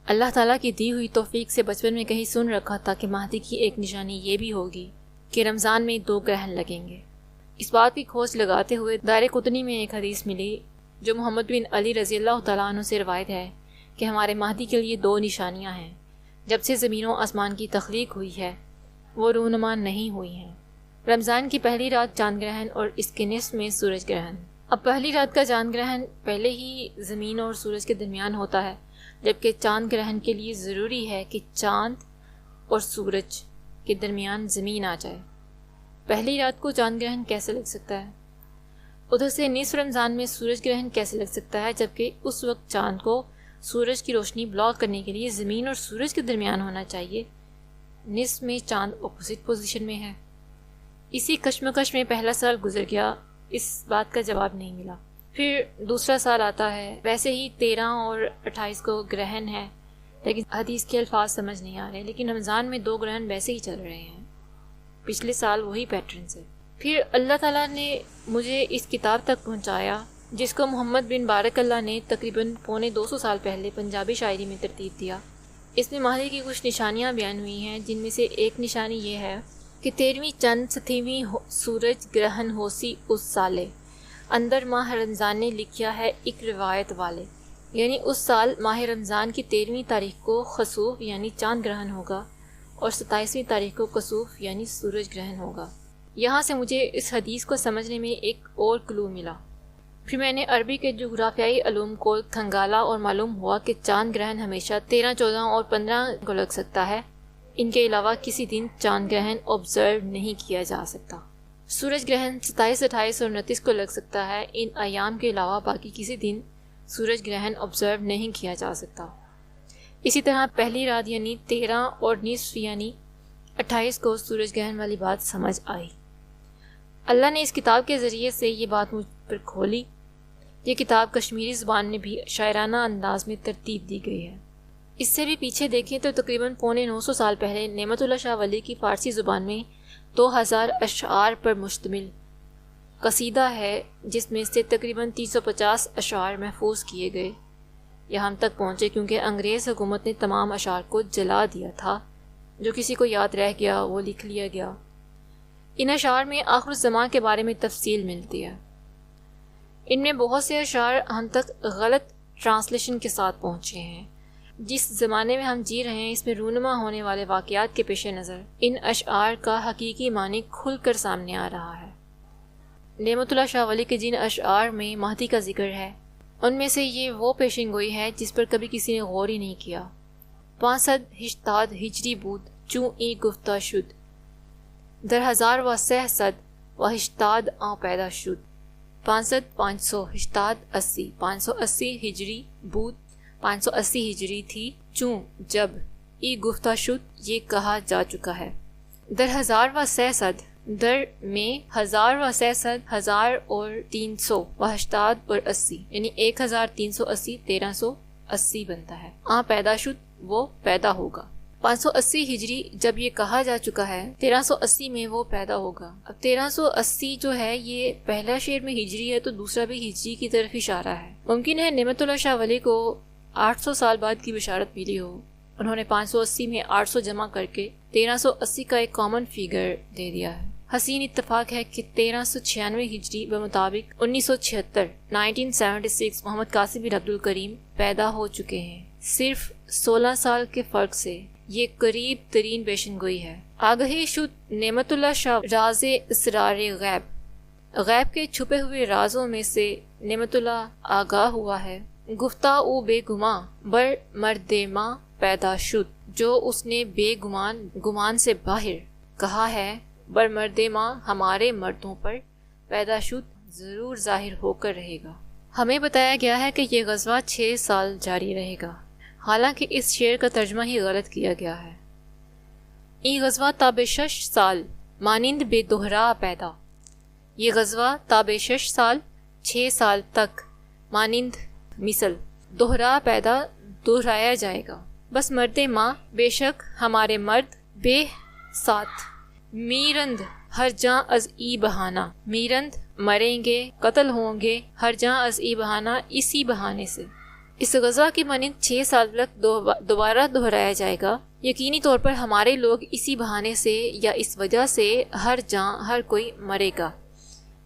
اللہ تعالیٰ کی دی ہوئی توفیق سے بچپن میں کہیں سن رکھا تھا کہ مہدی کی ایک نشانی یہ بھی ہوگی کہ رمضان میں 2 گرہن لگیں گے۔ اس بات کی کھوج لگاتے ہوئے دارقطنی میں ایک حدیث ملی جو محمد بن علی رضی اللہ تعالیٰ عنہ سے روایت ہے کہ ہمارے مہدی کے لیے 2 نشانیاں ہیں۔ جب سے زمین و آسمان کی تخلیق ہوئی ہے وہ رونما نہیں ہوئی ہیں۔ رمضان کی پہلی رات چاند گرہن اور اس کے نصف میں سورج گرہن۔ اب پہلی رات کا چاند گرہن پہلے ہی زمین اور سورج کے درمیان ہوتا ہے، جبکہ چاند گرہن کے لیے ضروری ہے کہ چاند اور سورج کے درمیان زمین آ جائے۔ پہلی رات کو چاند گرہن کیسے لگ سکتا ہے؟ ادھر سے نصف رمضان میں سورج گرہن کیسے لگ سکتا ہے جبکہ اس وقت چاند کو سورج کی روشنی بلاک کرنے کے لیے زمین اور سورج کے درمیان ہونا چاہیے؟ نصف میں چاند اپوزٹ پوزیشن میں ہے۔ اسی کشمکش میں پہلا سال گزر گیا، اس بات کا جواب نہیں ملا۔ پھر دوسرا سال آتا ہے، ویسے ہی 13 اور 28 کو گرہن ہے، لیکن حدیث کے الفاظ سمجھ نہیں آ رہے، لیکن رمضان میں 2 گرہن ویسے ہی چل رہے ہیں، پچھلے سال وہی پیٹرن سے۔ پھر اللہ تعالیٰ نے مجھے اس کتاب تک پہنچایا جس کو محمد بن بارک اللہ نے تقریباً 250 سال پہلے پنجابی شاعری میں ترتیب دیا۔ اس میں مہدی کی کچھ نشانیاں بیان ہوئی ہیں، جن میں سے ایک نشانی یہ ہے کہ 13ویں چند 7ویں سورج گرہن ہوسی اس سالے، اندر ماہ رمضان نے لکھیا ہے ایک روایت والے، یعنی اس سال ماہ رمضان کی 13ویں تاریخ کو خسوف یعنی چاند گرہن ہوگا اور 27ویں تاریخ کو کسوف یعنی سورج گرہن ہوگا۔ یہاں سے مجھے اس حدیث کو سمجھنے میں ایک اور کلو ملا۔ پھر میں نے عربی کے جغرافیائی علوم کو کھنگالا اور معلوم ہوا کہ چاند گرہن ہمیشہ 13، 14 اور 15 کو لگ سکتا ہے، ان کے علاوہ کسی دن چاند گرہن آبزرو نہیں کیا جا سکتا۔ سورج گرہن 27، 28 اور 29 کو لگ سکتا ہے، ان ایام کے علاوہ باقی کسی دن سورج گرہن آبزرو نہیں کیا جا سکتا۔ اسی طرح پہلی رات یعنی 13 اور نصف یعنی 28 کو سورج گرہن والی بات سمجھ آئی۔ اللہ نے اس کتاب کے ذریعے سے یہ بات مجھ پر کھولی۔ یہ کتاب کشمیری زبان میں بھی شاعرانہ انداز میں ترتیب دی گئی ہے۔ اس سے بھی پیچھے دیکھیں تو تقریباً 950 سال پہلے نعمت اللہ شاہ ولی کی فارسی زبان میں 2000 اشعار پر مشتمل قصیدہ ہے، جس میں سے تقریباً 350 اشعار محفوظ کیے گئے یا ہم تک پہنچے، کیونکہ انگریز حکومت نے تمام اشعار کو جلا دیا تھا، جو کسی کو یاد رہ گیا وہ لکھ لیا گیا۔ ان اشعار میں آخر الزمان کے بارے میں تفصیل ملتی ہے۔ ان میں بہت سے اشعار ہم تک غلط ٹرانسلیشن کے ساتھ پہنچے ہیں۔ جس زمانے میں ہم جی رہے ہیں اس میں رونما ہونے والے واقعات کے پیش نظر ان اشعار کا حقیقی معنی کھل کر سامنے آ رہا ہے۔ نعمت اللہ شاہ ولی کے جن اشعار میں مہدی کا ذکر ہے ان میں سے یہ وہ پیشن گوئی ہے جس پر کبھی کسی نے غور ہی نہیں کیا۔ 580 ہجری بود چوں ای گفتہ شد، در 1000 و 80 آ پیدا شد۔ 580 ہجری بود، 580 ہجری تھی، چوں جب ای گفتہ شد یہ کہا جا چکا ہے۔ در 1000 در میں 1000 1000 اور 300 و 80 اور 80 یعنی 1380 1380 بنتا ہے۔ پیدا شد وہ پیدا ہوگا۔ 580 ہجری جب یہ کہا جا چکا ہے، 1380 میں وہ پیدا ہوگا۔ اب 1380 جو ہے یہ پہلا شعر میں ہجری ہے تو دوسرا بھی ہجری کی طرف اشارہ ہے۔ ممکن ہے نعمت اللہ شاہ ولی کو 800 سال بعد کی بشارت ملی ہو، انہوں نے 580 میں 800 جمع کر کے 1380 کا ایک کامن فیگر دے دیا ہے۔ حسین اتفاق ہے کہ 1396 ہجری بمطابق 1976 محمد قاسم بن عبد الکریم پیدا ہو چکے ہیں۔ صرف 16 سال کے فرق سے یہ قریب ترین پیشن گوئی ہے۔ آگہی شد نعمت اللہ شاہ راز اسرار غیب، غیب کے چھپے ہوئے رازوں میں سے نعمت اللہ آگاہ ہوا ہے۔ گفتہ او بے گماں بر مرد ماں پیدا شد، جو اس نے بے گمان سے باہر کہا ہے، بر مرد ماں ہمارے مردوں پر پیدا شد ضرور ظاہر ہو کر رہے گا۔ ہمیں بتایا گیا ہے کہ یہ غزوہ 6 سال جاری رہے گا، حالانکہ اس شعر کا ترجمہ ہی غلط کیا گیا ہے۔ ای غزوہ تاب 6 سال مانند بے دہرا پیدا، یہ غزوہ تاب 6 سال 6 سال تک مانند مثل دہرا پیدا دہرایا جائے گا۔ بس مرد ماں بے شک ہمارے مرد، بے ساتھ میرند ہر جاں از ای بہانہ، میرند مریں گے، قتل ہوں گے، ہر جاں از ای بہانہ اسی بہانے سے۔ اس غزوہ کی مانند 6 سال تک دوبارہ دہرایا جائے گا۔ یقینی طور پر ہمارے لوگ اسی بہانے سے یا اس وجہ سے ہر کوئی مرے گا۔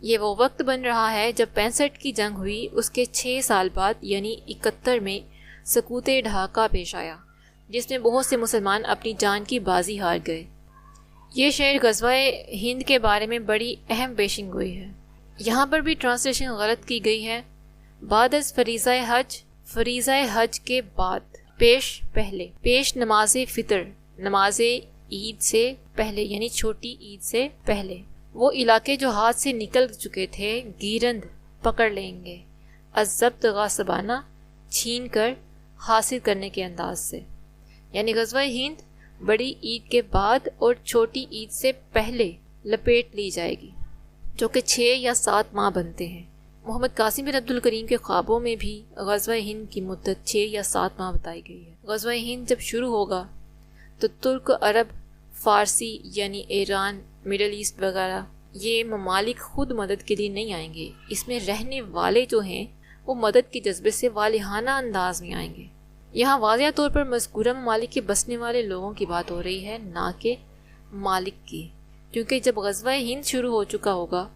یہ وہ وقت بن رہا ہے جب 65 کی جنگ ہوئی، اس کے 6 سال بعد یعنی 71 میں سقوط ڈھاکہ پیش آیا، جس میں بہت سے مسلمان اپنی جان کی بازی ہار گئے۔ یہ شعر غزوہ ہند کے بارے میں بڑی اہم پیشن گوئی ہے۔ یہاں پر بھی ٹرانسلیشن غلط کی گئی ہے۔ بعد از فریضہ حج کے بعد، پہلے، پیش نماز فطر، نماز عید سے پہلے یعنی چھوٹی عید سے پہلے، وہ علاقے جو ہاتھ سے نکل چکے تھے گیرند پکڑ لیں گے، الضبط غاصبانہ، چھین کر حاصل کرنے کے انداز سے، یعنی غزوہ ہند بڑی عید کے بعد اور چھوٹی عید سے پہلے لپیٹ لی جائے گی، جو کہ 6 یا 7 ماہ بنتے ہیں۔ محمد قاسم بن عبد الکریم کے خوابوں میں بھی غزوہ ہند کی مدت 6 یا 7 ماہ بتائی گئی ہے۔ غزوہ ہند جب شروع ہوگا تو ترک، عرب، فارسی یعنی ایران، مڈل ایسٹ وغیرہ یہ ممالک خود مدد کے لیے نہیں آئیں گے، اس میں رہنے والے جو ہیں وہ مدد کے جذبے سے والہانہ انداز میں آئیں گے۔ یہاں واضح طور پر مذکورہ ممالک کے بسنے والے لوگوں کی بات ہو رہی ہے، نہ کہ مالک کی، کیونکہ جب غزوہ ہند شروع ہو چکا ہوگا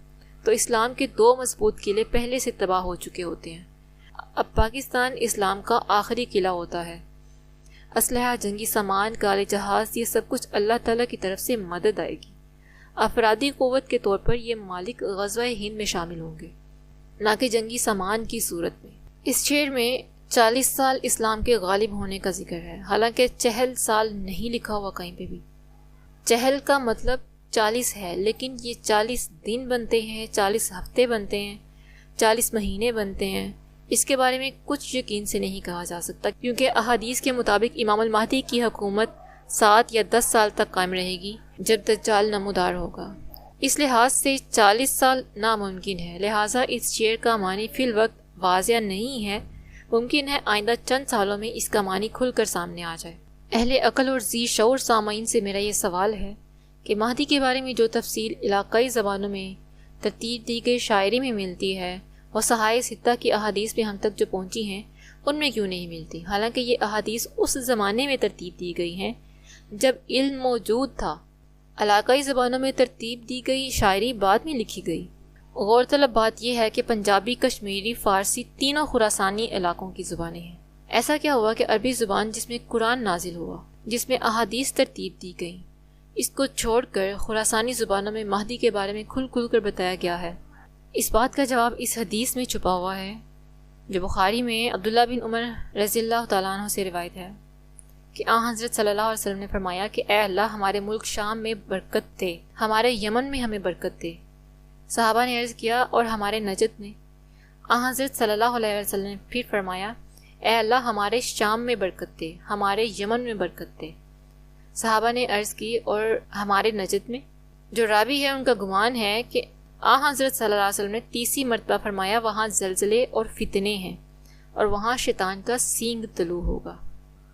تو اسلام کے 2 مضبوط قلعے پہلے سے تباہ ہو چکے ہوتے ہیں۔ اب پاکستان اسلام کا آخری قلعہ ہوتا ہے۔ اسلحہ، جنگی سامان، کالے جہاز، یہ سب کچھ اللہ تعالیٰ کی طرف سے مدد آئے گی۔ افرادی قوت کے طور پر یہ ممالک غزوہ ہند میں شامل ہوں گے، نہ کہ جنگی سامان کی صورت میں۔ اس شعر میں 40 سال اسلام کے غالب ہونے کا ذکر ہے، حالانکہ چہل سال نہیں لکھا ہوا کہیں پہ بھی۔ چہل کا مطلب 40 ہے، لیکن یہ 40 دن بنتے ہیں، 40 ہفتے بنتے ہیں، 40 مہینے بنتے ہیں، اس کے بارے میں کچھ یقین سے نہیں کہا جا سکتا، کیونکہ احادیث کے مطابق امام المہدی کی حکومت 7 یا 10 سال تک قائم رہے گی جب دجال نمودار ہوگا۔ اس لحاظ سے 40 سال ناممکن ہے، لہٰذا اس شعر کا معنی فی الوقت واضح نہیں ہے۔ ممکن ہے آئندہ چند سالوں میں اس کا معنی کھل کر سامنے آ جائے۔ اہل عقل اور ذی شعور سامعین سے میرا یہ سوال ہے کہ مہدی کے بارے میں جو تفصیل علاقائی زبانوں میں ترتیب دی گئی شاعری میں ملتی ہے، وہ صحائف ستہ کی احادیث میں ہم تک جو پہنچی ہیں ان میں کیوں نہیں ملتی، حالانکہ یہ احادیث اس زمانے میں ترتیب دی گئی ہیں جب علم موجود تھا۔ علاقائی زبانوں میں ترتیب دی گئی شاعری بعد میں لکھی گئی۔ غور طلب بات یہ ہے کہ پنجابی، کشمیری، فارسی تینوں خراسانی علاقوں کی زبانیں ہیں۔ ایسا کیا ہوا کہ عربی زبان جس میں قرآن نازل ہوا، جس میں احادیث ترتیب دی گئیں، اس کو چھوڑ کر خراسانی زبانوں میں مہدی کے بارے میں کھل کر بتایا گیا ہے؟ اس بات کا جواب اس حدیث میں چھپا ہوا ہے جو بخاری میں عبداللہ بن عمر رضی اللہ تعالیٰ عنہ سے روایت ہے کہ حضرت صلی اللہ علیہ وسلم نے فرمایا کہ اے اللہ، ہمارے ملک شام میں برکت دے، ہمارے یمن میں ہمیں برکت دے۔ صحابہ نے عرض کیا اور ہمارے نجد میں؟ حضرت صلی اللہ علیہ وسلم نے پھر فرمایا اے اللہ، ہمارے شام میں برکت دے، ہمارے یمن میں برکت دے۔ صحابہ نے عرض کی اور ہمارے نجد میں؟ جو راوی ہے ان کا گمان ہے کہ حضرت صلی اللہ علیہ وسلم نے 30 مرتبہ فرمایا وہاں زلزلے اور فتنے ہیں اور وہاں شیطان کا سینگ طلوع ہوگا۔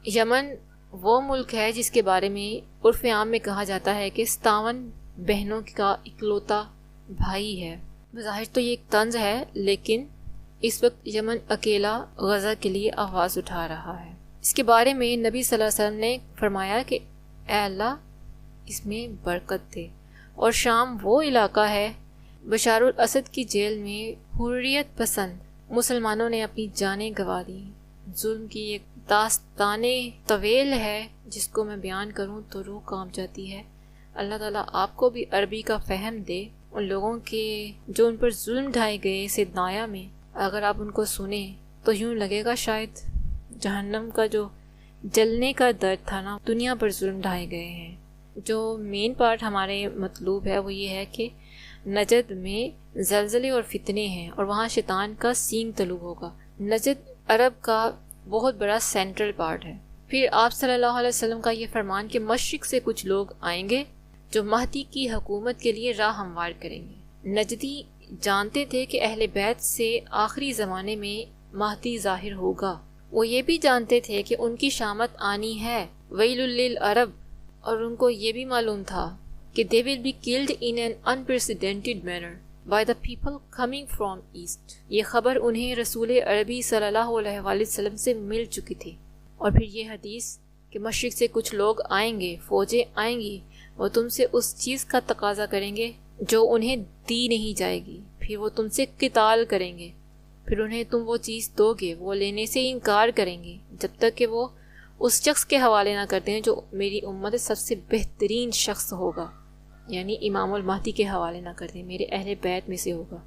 یمن وہ ملک ہے جس کے بارے میں عرف عام میں کہا جاتا ہے کہ 57 بہنوں کا اکلوتا بھائی ہے۔ بظاہر تو یہ ایک طنز ہے، لیکن اس وقت یمن اکیلا غزہ کے لیے آواز اٹھا رہا ہے۔ اس کے بارے میں نبی صلی اللہ علیہ وسلم نے فرمایا کہ اے اللہ، اس میں برکت دے۔ اور شام وہ علاقہ ہے، بشار الاسد کی جیل میں حریت پسند مسلمانوں نے اپنی جانیں گنوا دی۔ ظلم کی ایک داستان طویل ہے جس کو میں بیان کروں تو روح کانپ جاتی ہے۔ اللہ تعالیٰ آپ کو بھی عربی کا فہم دے۔ ان لوگوں کے جو ان پر ظلم ڈھائے گئے سدنایا میں، اگر آپ ان کو سنیں تو یوں لگے گا شاید جہنم کا جو جلنے کا درد تھا نا، دنیا پر ظلم ڈھائے گئے ہیں۔ جو مین پارٹ ہمارے مطلوب ہے وہ یہ ہے کہ نجد میں زلزلے اور فتنے ہیں اور وہاں شیطان کا سینگ طلوع ہوگا۔ نجد عرب کا بہت بڑا سینٹرل پارٹ ہے۔ پھر آپ صلی اللہ علیہ وسلم کا یہ فرمان کہ مشرق سے کچھ لوگ آئیں گے جو مہدی کی حکومت کے لیے راہ ہموار کریں گے۔ نجدی جانتے تھے کہ اہل بیت سے آخری زمانے میں مہدی ظاہر ہوگا۔ وہ یہ بھی جانتے تھے کہ ان کی شامت آنی ہے، ویل للعرب، اور ان کو یہ بھی معلوم تھا کہ they will be killed in an unprecedented manner، by the people coming from east. یہ خبر انہیں رسول عربی صلی اللہ علیہ وآلہ وسلم سے مل چکی تھی. اور پھر یہ حدیث کہ مشرق سے کچھ لوگ آئیں گے، فوجیں آئیں گی، وہ تم سے اس چیز کا تقاضا کریں گے جو انہیں دی نہیں جائے گی، پھر وہ تم سے قتال کریں گے، پھر انہیں تم وہ چیز دو گے، وہ لینے سے انکار کریں گے جب تک کہ وہ اس شخص کے حوالے نہ کرتے ہیں جو میری امت سب سے بہترین شخص ہوگا، یعنی امام المہدی کے حوالے نہ کرتے ہیں، میرے اہل بیت میں سے ہوگا،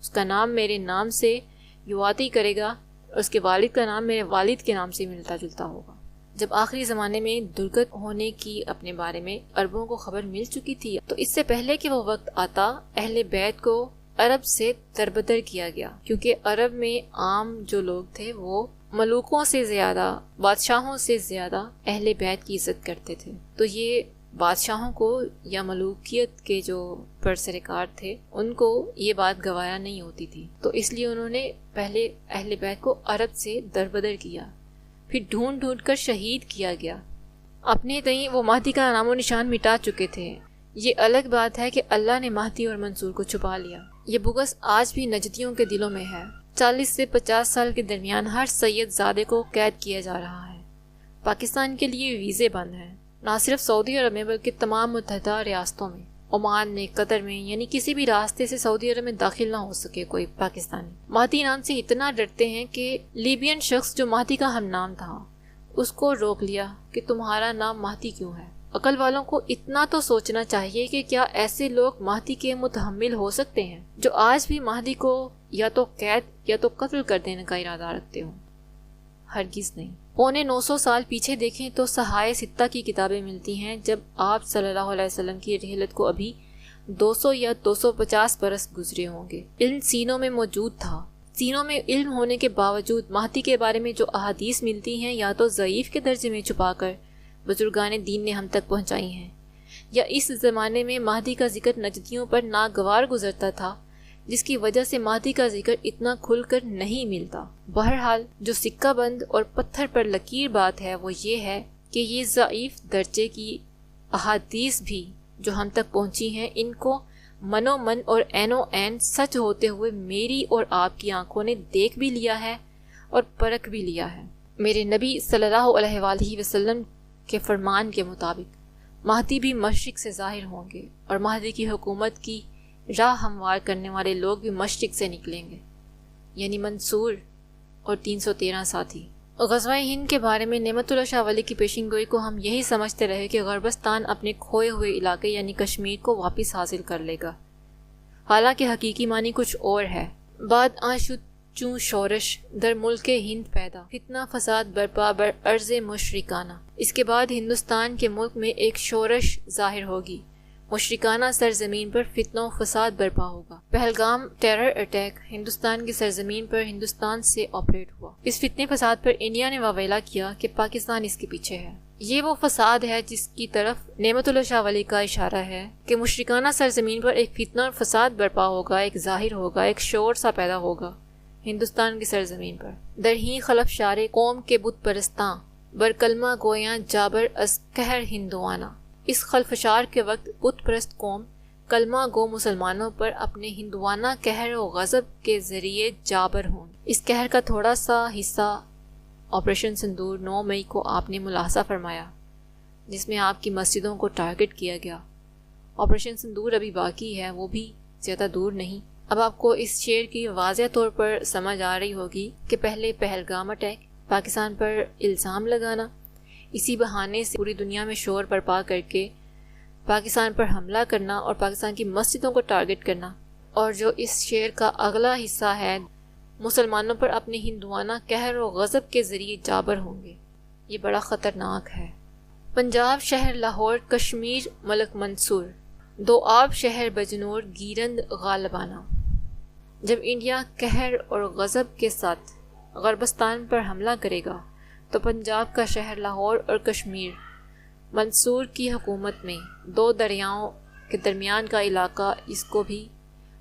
اس کا نام میرے نام سے یواتی کرے گا اور اس کے والد کا نام میرے والد کے نام سے ملتا جلتا ہوگا. جب آخری زمانے میں درگت ہونے کی اپنے بارے میں عربوں کو خبر مل چکی تھی، تو اس سے پہلے کہ وہ وقت آتا اہل بیت کو عرب سے دربدر کیا گیا، کیونکہ عرب میں عام جو لوگ تھے وہ ملوکوں سے زیادہ، بادشاہوں سے زیادہ اہل بیت کی عزت کرتے تھے. تو یہ بادشاہوں کو یا ملوکیت کے جو برسرکار تھے ان کو یہ بات گوارا نہیں ہوتی تھی، تو اس لیے انہوں نے پہلے اہل بیت کو عرب سے دربدر کیا، پھر ڈھونڈ ڈھونڈ کر شہید کیا گیا. اپنے تئیں وہ مہدی کا نام و نشان مٹا چکے تھے. یہ الگ بات ہے کہ اللہ نے مہدی اور منصور کو چھپا لیا. یہ بغض آج بھی نجدیوں کے دلوں میں ہے. 40 سے 50 سال کے درمیان ہر سید زادے کو قید کیا جا رہا ہے. پاکستان کے لیے ویزے بند ہیں، نہ صرف سعودی عرب میں بلکہ تمام متحدہ ریاستوں میں، عمان میں، قطر میں، یعنی کسی بھی راستے سے سعودی عرب میں داخل نہ ہو سکے کوئی پاکستانی. مہدی نام سے اتنا ڈرتے ہیں کہ لیبین شخص جو مہدی کا ہم نام تھا اس کو روک لیا کہ تمہارا نام مہدی کیوں ہے. عقل والوں کو اتنا تو سوچنا چاہیے کہ کیا ایسے لوگ مہدی کے متحمل ہو سکتے ہیں جو آج بھی مہدی کو یا تو قید یا تو قتل کر دینے کا ارادہ رکھتے ہوں؟ ہرگز نہیں. 950 سال پیچھے دیکھیں تو صحائے ستہ کی کتابیں ملتی ہیں جب آپ صلی اللہ علیہ وسلم کی رحلت کو ابھی 200 یا 250 برس گزرے ہوں گے. علم سینوں میں موجود تھا. سینوں میں علم ہونے کے باوجود مہدی کے بارے میں جو احادیث ملتی ہیں یا تو ضعیف کے درجے میں چھپا کر بزرگان دین نے ہم تک پہنچائی ہیں، یا اس زمانے میں مہدی کا ذکر نجدیوں پر ناگوار گزرتا تھا جس کی وجہ سے مہدی کا ذکر اتنا کھل کر نہیں ملتا. بہرحال جو سکہ بند اور پتھر پر لکیر بات ہے وہ یہ ہے کہ یہ ضعیف درجے کی احادیث بھی جو ہم تک پہنچی ہیں ان کو منو من اور عینو عین سچ ہوتے ہوئے میری اور آپ کی آنکھوں نے دیکھ بھی لیا ہے اور پرکھ بھی لیا ہے. میرے نبی صلی اللہ علیہ وآلہ وسلم کے فرمان کے مطابق مہدی بھی مشرق سے ظاہر ہوں گے اور مہدی کی حکومت کی راہ ہموار کرنے والے لوگ بھی مشرق سے نکلیں گے، یعنی منصور اور 313 ساتھی. غزوہ ہند کے بارے میں نعمت اللہ شاہ ولی کی پیشن گوئی کو ہم یہی سمجھتے رہے کہ غربستان اپنے کھوئے ہوئے علاقے یعنی کشمیر کو واپس حاصل کر لے گا، حالانکہ حقیقی معنی کچھ اور ہے. بعد آشد چوں شورش در ملک ہند پیدا، فتنہ فساد برپا بر ارض مشرکانہ. اس کے بعد ہندوستان کے ملک میں ایک شورش ظاہر ہوگی، مشرکانہ سرزمین پر فتنہ و فساد برپا ہوگا. پہلگام ٹیرر اٹیک ہندوستان کی سرزمین پر ہندوستان سے آپریٹ ہوا. اس فتنے فساد پر انڈیا نے واویلا کیا کہ پاکستان اس کے پیچھے ہے. یہ وہ فساد ہے جس کی طرف نعمت اللہ شاہ ولی کا اشارہ ہے کہ مشرکانہ سرزمین پر ایک فتنہ اور فساد برپا ہوگا، ایک ظاہر ہوگا، ایک شور سا پیدا ہوگا ہندوستان کی سرزمین پر. درہیں خلف شار قوم کے بت پرستاں بر کلمہ گویاں جابر از قہر ہندوانہ. اس خلفشار کے وقت بت پرست قوم کلمہ گو مسلمانوں پر اپنے ہندوانہ قہر و غضب کے ذریعے جابر ہوں. اس قہر کا تھوڑا سا حصہ آپریشن سندور 9 مئی کو آپ نے ملاحظہ فرمایا، جس میں آپ کی مسجدوں کو ٹارگٹ کیا گیا. آپریشن سندور ابھی باقی ہے، وہ بھی زیادہ دور نہیں. اب آپ کو اس شعر کی واضح طور پر سمجھ آ رہی ہوگی کہ پہلے پہلگام اٹیک، پاکستان پر الزام لگانا، اسی بہانے سے پوری دنیا میں شور برپا کر کے پاکستان پر حملہ کرنا اور پاکستان کی مسجدوں کو ٹارگٹ کرنا، اور جو اس شعر کا اگلا حصہ ہے مسلمانوں پر اپنے ہندوانہ قہر و غضب کے ذریعے جابر ہوں گے، یہ بڑا خطرناک ہے. پنجاب شہر لاہور، کشمیر ملک منصور، دو آب شہر بجنور گیرند غالبانہ. جب انڈیا قہر اور غضب کے ساتھ غربستان پر حملہ کرے گا تو پنجاب کا شہر لاہور اور کشمیر منصور کی حکومت میں 2 دریاؤں کے درمیان کا علاقہ اس کو بھی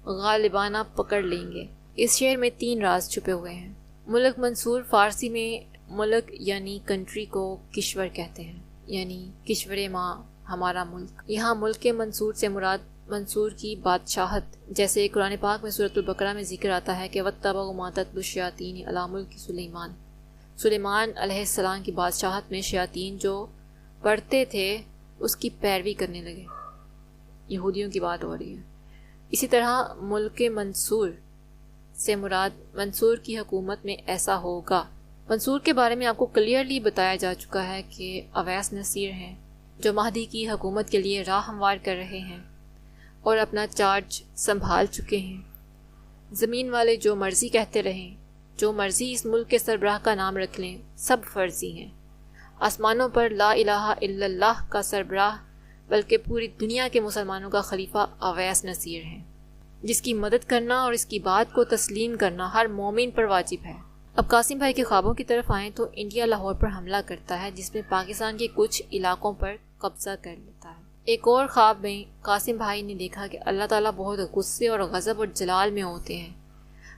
غالبانہ پکڑ لیں گے. اس شعر میں 3 راز چھپے ہوئے ہیں. ملک منصور فارسی میں ملک یعنی کنٹری کو کشور کہتے ہیں، یعنی کشور ماں ہمارا ملک. یہاں ملک منصور سے مراد منصور کی بادشاہت، جیسے قرآن پاک میں سورۃ البقرہ میں ذکر آتا ہے کہ وَاتَّبَعُوا مَا تَتْلُو الشَّيَاطِينُ عَلَىٰ مُلْكِ سلیمان علیہ السلام کی بادشاہت میں شیاطین جو پڑھتے تھے اس کی پیروی کرنے لگے۔ یہودیوں کی بات ہو رہی ہے۔ اسی طرح ملک منصور سے مراد منصور کی حکومت میں ایسا ہوگا۔ منصور کے بارے میں آپ کو کلیئرلی بتایا جا چکا ہے کہ اویس نصیر ہیں جو مہدی کی حکومت کے لیے راہ ہموار کر رہے ہیں اور اپنا چارج سنبھال چکے ہیں۔ زمین والے جو مرضی کہتے رہیں، جو مرضی اس ملک کے سربراہ کا نام رکھ لیں، سب فرضی ہیں۔ آسمانوں پر لا الہ الا اللہ کا سربراہ بلکہ پوری دنیا کے مسلمانوں کا خلیفہ اویس نصیر ہیں، جس کی مدد کرنا اور اس کی بات کو تسلیم کرنا ہر مومن پر واجب ہے۔ اب قاسم بھائی کے خوابوں کی طرف آئیں تو انڈیا لاہور پر حملہ کرتا ہے، جس میں پاکستان کے کچھ علاقوں پر قبضہ کر لیتا ہے۔ ایک اور خواب میں قاسم بھائی نے دیکھا کہ اللہ تعالیٰ بہت غصے اور غضب اور جلال میں ہوتے ہیں۔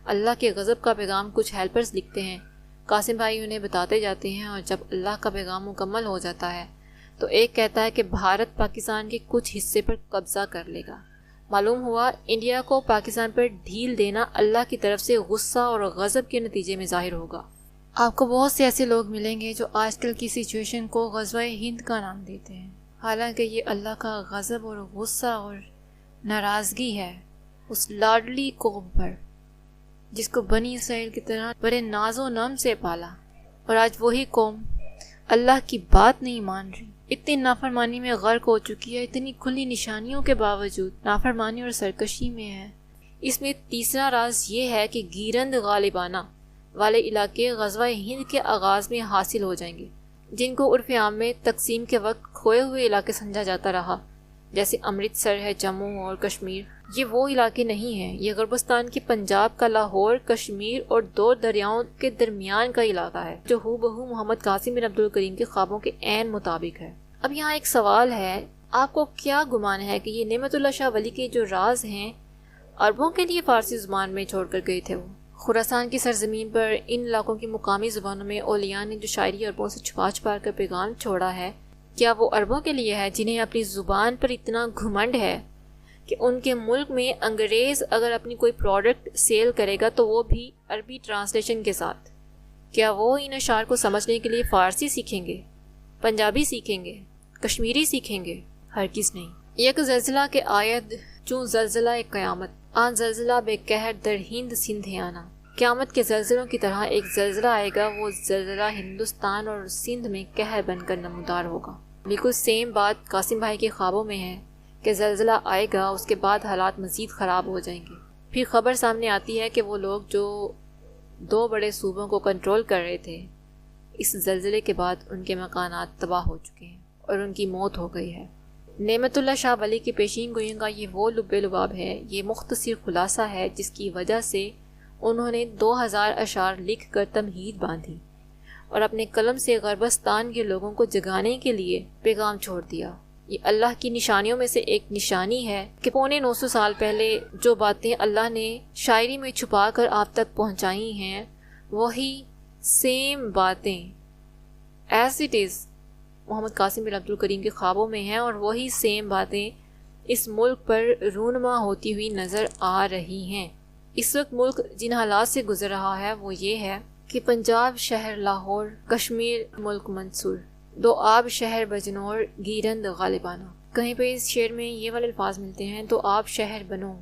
اللہ کے غضب کا پیغام کچھ ہیلپرز لکھتے ہیں، قاسم بھائی انہیں بتاتے جاتے ہیں، اور جب اللہ کا پیغام مکمل ہو جاتا ہے تو ایک کہتا ہے کہ بھارت پاکستان کے کچھ حصے پر قبضہ کر لے گا۔ معلوم ہوا انڈیا کو پاکستان پر ڈھیل دینا اللہ کی طرف سے غصہ اور غضب کے نتیجے میں ظاہر ہوگا۔ آپ کو بہت سے ایسے لوگ ملیں گے جو آج کل کی سچویشن کو غزوہ ہند کا نام دیتے ہیں، حالانکہ یہ اللہ کا غضب اور غصہ اور ناراضگی ہے اس لاڈلی قوم پر جس کو بنی اسرائیل کی طرح بڑے ناز و نم سے پالا، اور آج وہی قوم اللہ کی بات نہیں مان رہی، اتنی نافرمانی میں غرق ہو چکی ہے، اتنی کھلی نشانیوں کے باوجود نافرمانی اور سرکشی میں ہے۔ اس میں تیسرا راز یہ ہے کہ گیرند غالبانہ والے علاقے غزوہ ہند کے آغاز میں حاصل ہو جائیں گے، جن کو عرف عام میں تقسیم کے وقت کھوئے ہوئے علاقے سمجھا جاتا رہا، جیسے امرتسر ہے، جموں اور کشمیر۔ یہ وہ علاقے نہیں ہیں، یہ غربستان کے پنجاب کا لاہور، کشمیر اور دو دریاؤں کے درمیان کا علاقہ ہے، جو ہو بہو محمد قاسم بن عبد الکریم کے خوابوں کے عین مطابق ہے۔ اب یہاں ایک سوال ہے، آپ کو کیا گمان ہے کہ یہ نعمت اللہ شاہ ولی کے جو راز ہیں عربوں کے لیے فارسی زبان میں چھوڑ کر گئے تھے؟ وہ خراسان کی سرزمین پر ان علاقوں کی مقامی زبانوں میں اولیاء نے جو شاعری عربوں سے چھپا چھپا کر پیغام چھوڑا ہے، کیا وہ عربوں کے لیے ہے جنہیں اپنی زبان پر اتنا گھمنڈ ہے کہ ان کے ملک میں انگریز اگر اپنی کوئی پروڈکٹ سیل کرے گا تو وہ بھی عربی ٹرانسلیشن کے ساتھ؟ کیا وہ ان اشعار کو سمجھنے کے لیے فارسی سیکھیں گے، پنجابی سیکھیں گے، کشمیری سیکھیں گے؟ ہرگز نہیں۔ یک زلزلہ کے آید چون زلزلہ قیامت، آن زلزلہ بے قہر در ہند سندھیانہ۔ قیامت کے زلزلوں کی طرح ایک زلزلہ آئے گا، وہ زلزلہ ہندوستان اور سندھ میں قہر بن کر نمودار ہوگا۔ بالکل سیم بات قاسم بھائی کے خوابوں میں ہے کہ زلزلہ آئے گا، اس کے بعد حالات مزید خراب ہو جائیں گے۔ پھر خبر سامنے آتی ہے کہ وہ لوگ جو دو بڑے صوبوں کو کنٹرول کر رہے تھے، اس زلزلے کے بعد ان کے مکانات تباہ ہو چکے ہیں اور ان کی موت ہو گئی ہے۔ نعمت اللہ شاہ ولی کی پیشین گوئیوں کا یہ وہ لب لباب ہے، یہ مختصر خلاصہ ہے جس کی وجہ سے انہوں نے 2000 اشعار لکھ کر تمہید باندھی اور اپنے قلم سے غربستان کے لوگوں کو جگانے کے لیے پیغام چھوڑ دیا۔ یہ اللہ کی نشانیوں میں سے ایک نشانی ہے کہ 950 سال پہلے جو باتیں اللہ نے شاعری میں چھپا کر آپ تک پہنچائی ہیں، وہی سیم باتیں ایز اٹ از محمد قاسم بن عبد الکریم کے خوابوں میں ہیں، اور وہی سیم باتیں اس ملک پر رونما ہوتی ہوئی نظر آ رہی ہیں۔ اس وقت ملک جن حالات سے گزر رہا ہے وہ یہ ہے کہ پنجاب شہر لاہور، کشمیر ملک منصور، دو آب شہر بجنور، گیرند غالبانہ۔ کہیں پہ اس شعر میں یہ والے الفاظ ملتے ہیں، تو آپ شہر بنو،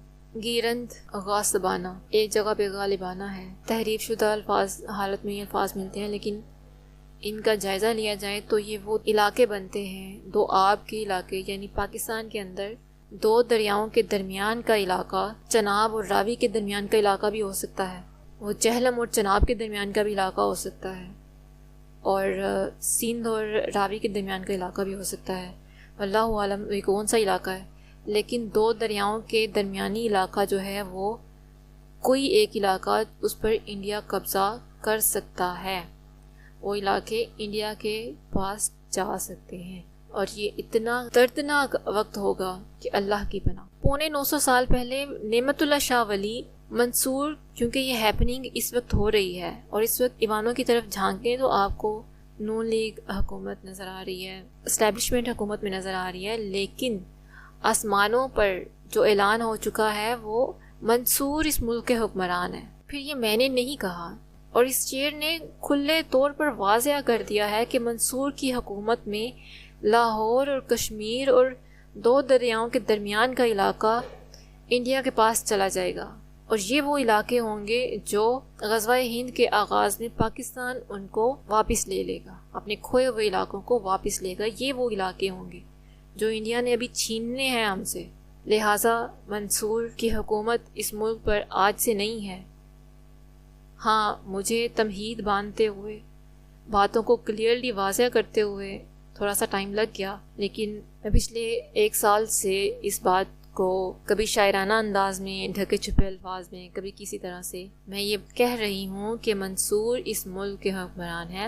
گیرند غاصبانہ، ایک جگہ پہ غالبانہ ہے۔ تحریف شدہ الفاظ حالت میں یہ الفاظ ملتے ہیں، لیکن ان کا جائزہ لیا جائے تو یہ وہ علاقے بنتے ہیں، دو آب کے علاقے، یعنی پاکستان کے اندر دو دریاؤں کے درمیان کا علاقہ، چناب اور راوی کے درمیان کا علاقہ بھی ہو سکتا ہے، وہ جہلم اور چناب کے درمیان کا بھی علاقہ ہو سکتا ہے، اور سندھ اور راوی کے درمیان کا علاقہ بھی ہو سکتا ہے، اللہ عالم یہ کون سا علاقہ ہے۔ لیکن دو دریاؤں کے درمیانی علاقہ جو ہے وہ کوئی ایک علاقہ اس پر انڈیا قبضہ کر سکتا ہے، وہ علاقے انڈیا کے پاس جا سکتے ہیں، اور یہ اتنا دردناک وقت ہوگا کہ اللہ کی پناہ۔ 950 سال پہلے نعمت اللہ شاہ ولی منصور، کیونکہ یہ ہیپننگ اس وقت ہو رہی ہے، اور اس وقت ایوانوں کی طرف جھانکیں تو آپ کو نون لیگ حکومت نظر آ رہی ہے، اسٹیبلشمنٹ حکومت میں نظر آ رہی ہے، لیکن آسمانوں پر جو اعلان ہو چکا ہے وہ منصور اس ملک کے حکمران ہیں۔ پھر یہ میں نے نہیں کہا، اور اس شعر نے کھلے طور پر واضح کر دیا ہے کہ منصور کی حکومت میں لاہور اور کشمیر اور 2 دریاؤں کے درمیان کا علاقہ انڈیا کے پاس چلا جائے گا، اور یہ وہ علاقے ہوں گے جو غزوہ ہند کے آغاز میں پاکستان ان کو واپس لے لے گا، اپنے کھوئے ہوئے علاقوں کو واپس لے گا۔ یہ وہ علاقے ہوں گے جو انڈیا نے ابھی چھیننے ہیں ہم سے، لہٰذا منصور کی حکومت اس ملک پر آج سے نہیں ہے۔ ہاں، مجھے تمہید باندھتے ہوئے، باتوں کو کلیئرلی واضح کرتے ہوئے تھوڑا سا ٹائم لگ گیا، لیکن میں پچھلے 1 سال سے اس بات کو کبھی شاعرانہ انداز میں، ڈھکے چھپے الفاظ میں، کبھی کسی طرح سے میں یہ کہہ رہی ہوں کہ منصور اس ملک کے حکمران ہے۔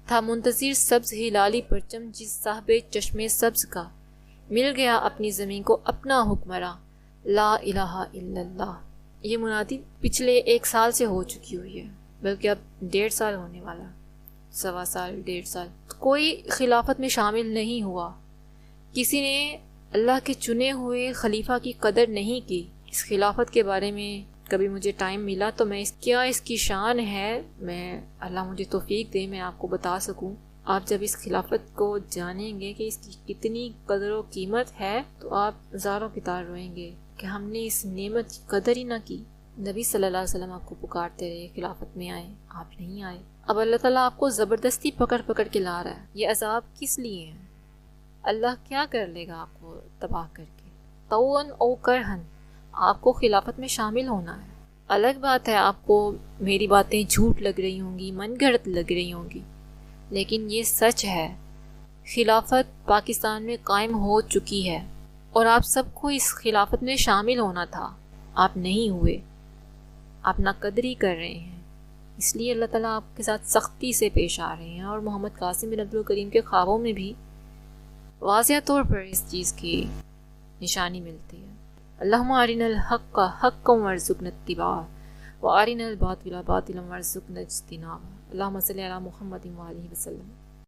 تھا منتظر سبز ہلالی پرچم جس صاحب چشم سبز کا، مل گیا اپنی زمین کو اپنا حکمراں، لا الہ الا اللہ۔ یہ منادی پچھلے 1 سال سے ہو چکی ہوئی ہے، بلکہ اب 1.5 سال ہونے والا، 1.25 سال، 1.5 سال۔ کوئی خلافت میں شامل نہیں ہوا، کسی نے اللہ کے چنے ہوئے خلیفہ کی قدر نہیں کی۔ اس خلافت کے بارے میں کبھی مجھے ٹائم ملا تو میں اس کی شان ہے، میں اللہ مجھے توفیق دے میں آپ کو بتا سکوں۔ آپ جب اس خلافت کو جانیں گے کہ اس کی کتنی قدر و قیمت ہے تو آپ زاروں کی طرح روئیں گے کہ ہم نے اس نعمت کی قدر ہی نہ کی۔ نبی صلی اللہ علیہ وسلم آپ کو پکارتے رہے خلافت میں آئے، آپ نہیں آئے۔ اب اللہ تعالیٰ آپ کو زبردستی پکڑ کے لا رہا ہے۔ یہ عذاب کس لیے ہیں؟ اللہ کیا کر لے گا آپ کو تباہ کر کے؟ طوعاً او کرہن، آپ کو خلافت میں شامل ہونا ہے۔ الگ بات ہے آپ کو میری باتیں جھوٹ لگ رہی ہوں گی، من گھڑت لگ رہی ہوں گی، لیکن یہ سچ ہے، خلافت پاکستان میں قائم ہو چکی ہے اور آپ سب کو اس خلافت میں شامل ہونا تھا، آپ نہیں ہوئے، آپ ناقدری کر رہے ہیں۔ اس لیے اللہ تعالیٰ آپ کے ساتھ سختی سے پیش آ رہے ہیں، اور محمد قاسم بن عبد الکریم کے خوابوں میں بھی واضح طور پر اس چیز کی نشانی ملتی ہے۔ اللہم ارنا الحق حقا وارزقنا اتباعہ وارنا الباطل باطلا وارزقنا اجتنابہ۔ اللہم صلی علی محمد وآلہ وسلم۔